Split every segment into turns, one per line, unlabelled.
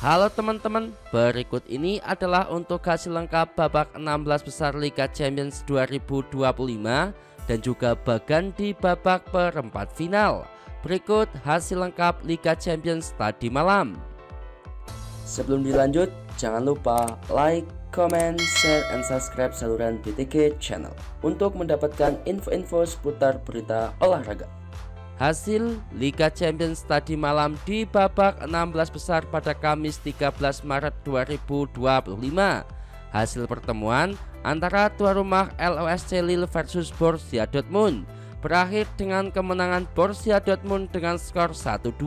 Halo teman-teman, berikut ini adalah untuk hasil lengkap babak 16 besar Liga Champions 2025 dan juga bagan di babak perempat final. Berikut hasil lengkap Liga Champions tadi malam.
Sebelum dilanjut, jangan lupa like, comment, share, and subscribe saluran BTG Channel untuk mendapatkan info-info seputar berita olahraga.
Hasil Liga Champions tadi malam di babak 16 besar pada Kamis 13 Maret 2025. Hasil pertemuan antara tuan rumah LOSC Lille versus Borussia Dortmund berakhir dengan kemenangan Borussia Dortmund dengan skor 1-2.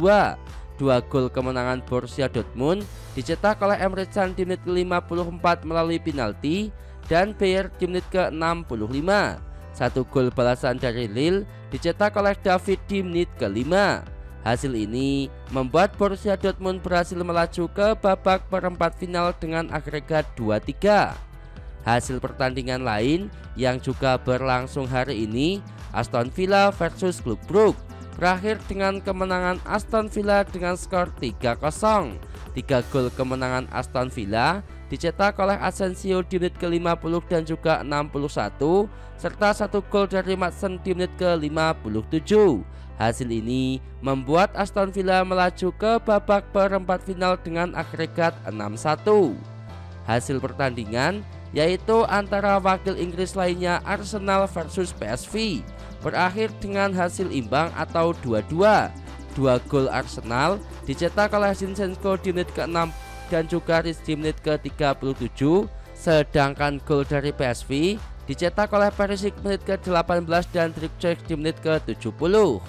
Dua gol kemenangan Borussia Dortmund dicetak oleh Emre Can di menit ke-54 melalui penalti dan Bayer di menit ke-65. Satu gol balasan dari Lille dicetak oleh David di menit ke-5. Hasil ini membuat Borussia Dortmund berhasil melaju ke babak perempat final dengan agregat 2-3. Hasil pertandingan lain yang juga berlangsung hari ini, Aston Villa versus Club Brugge berakhir dengan kemenangan Aston Villa dengan skor 3-0. 3 gol kemenangan Aston Villa dicetak oleh Asensio di menit ke-50 dan juga 61 serta satu gol dari Maatsen di menit ke-57. Hasil ini membuat Aston Villa melaju ke babak perempat final dengan agregat 6-1. Hasil pertandingan yaitu antara wakil Inggris lainnya Arsenal versus PSV berakhir dengan hasil imbang atau 2-2. Dua gol Arsenal dicetak oleh Zinchenko di menit ke-6 dan juga Riz di menit ke-37, sedangkan gol dari PSV dicetak oleh Perisic menit ke-18 dan Dricek di menit ke-70.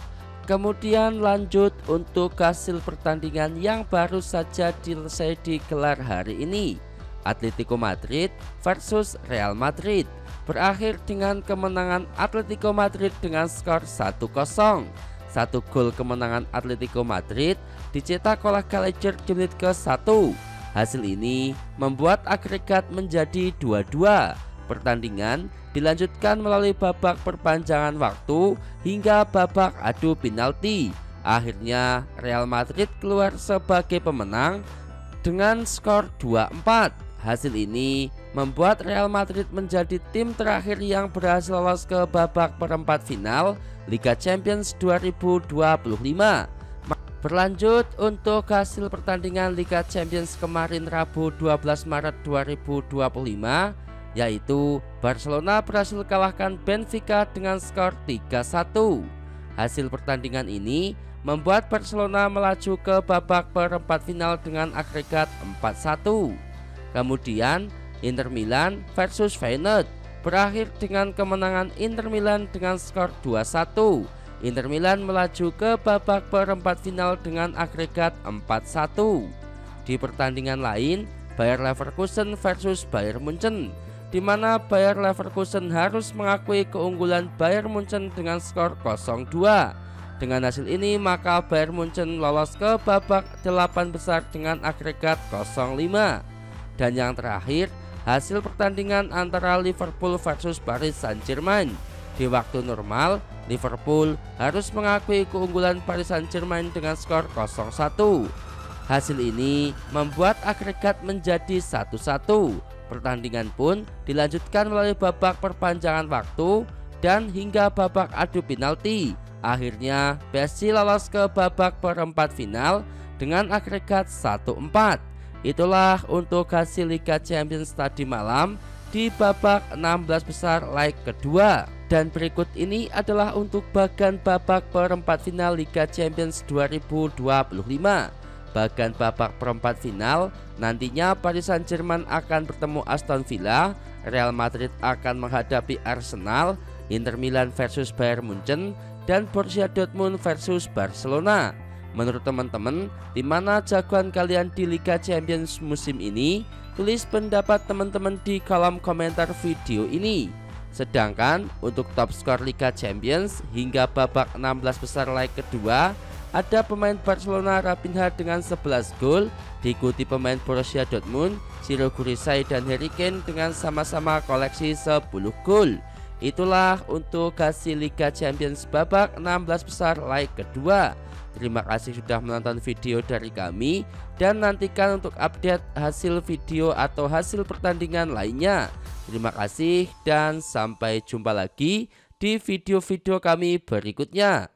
Kemudian lanjut untuk hasil pertandingan yang baru saja selesai digelar hari ini. Atletico Madrid versus Real Madrid berakhir dengan kemenangan Atletico Madrid dengan skor 1-0. Satu gol kemenangan Atletico Madrid dicetak oleh Gallagher di menit ke-1. Hasil ini membuat agregat menjadi 2-2. Pertandingan dilanjutkan melalui babak perpanjangan waktu hingga babak adu penalti. Akhirnya Real Madrid keluar sebagai pemenang dengan skor 2-4. Hasil ini membuat Real Madrid menjadi tim terakhir yang berhasil lolos ke babak perempat final Liga Champions 2025. Berlanjut untuk hasil pertandingan Liga Champions kemarin Rabu 12 Maret 2025, yaitu Barcelona berhasil kalahkan Benfica dengan skor 3-1. Hasil pertandingan ini membuat Barcelona melaju ke babak perempat final dengan agregat 4-1. Kemudian Inter Milan versus Feyenoord berakhir dengan kemenangan Inter Milan dengan skor 2-1. Inter Milan melaju ke babak perempat final dengan agregat 4-1. Di pertandingan lain, Bayer Leverkusen versus Bayern Munchen, di mana Bayer Leverkusen harus mengakui keunggulan Bayern Munchen dengan skor 0-2. Dengan hasil ini maka Bayern Munchen lolos ke babak 8 besar dengan agregat 0-5. Dan yang terakhir, hasil pertandingan antara Liverpool versus Paris Saint-Germain. Di waktu normal, Liverpool harus mengakui keunggulan Paris Saint-Germain dengan skor 0-1. Hasil ini membuat agregat menjadi 1-1. Pertandingan pun dilanjutkan melalui babak perpanjangan waktu dan hingga babak adu penalti. Akhirnya PSG lolos ke babak perempat final dengan agregat 1-4. Itulah untuk hasil Liga Champions tadi malam di babak 16 besar leg kedua. Dan berikut ini adalah untuk bagan babak perempat final Liga Champions 2025. Bagan babak perempat final nantinya Paris Saint-Germain akan bertemu Aston Villa, Real Madrid akan menghadapi Arsenal, Inter Milan versus Bayern Munchen, dan Borussia Dortmund versus Barcelona. Menurut teman-teman, di mana jagoan kalian di Liga Champions musim ini? Tulis pendapat teman-teman di kolom komentar video ini. Sedangkan untuk top skor Liga Champions hingga babak 16 besar leg kedua, ada pemain Barcelona Raphinha dengan 11 gol, diikuti pemain Borussia Dortmund, Ciro Gurisay dan Harry Kane dengan sama-sama koleksi 10 gol. Itulah untuk hasil Liga Champions babak 16 besar leg kedua. Terima kasih sudah menonton video dari kami, dan nantikan untuk update hasil video atau hasil pertandingan lainnya. Terima kasih dan sampai jumpa lagi di video-video kami berikutnya.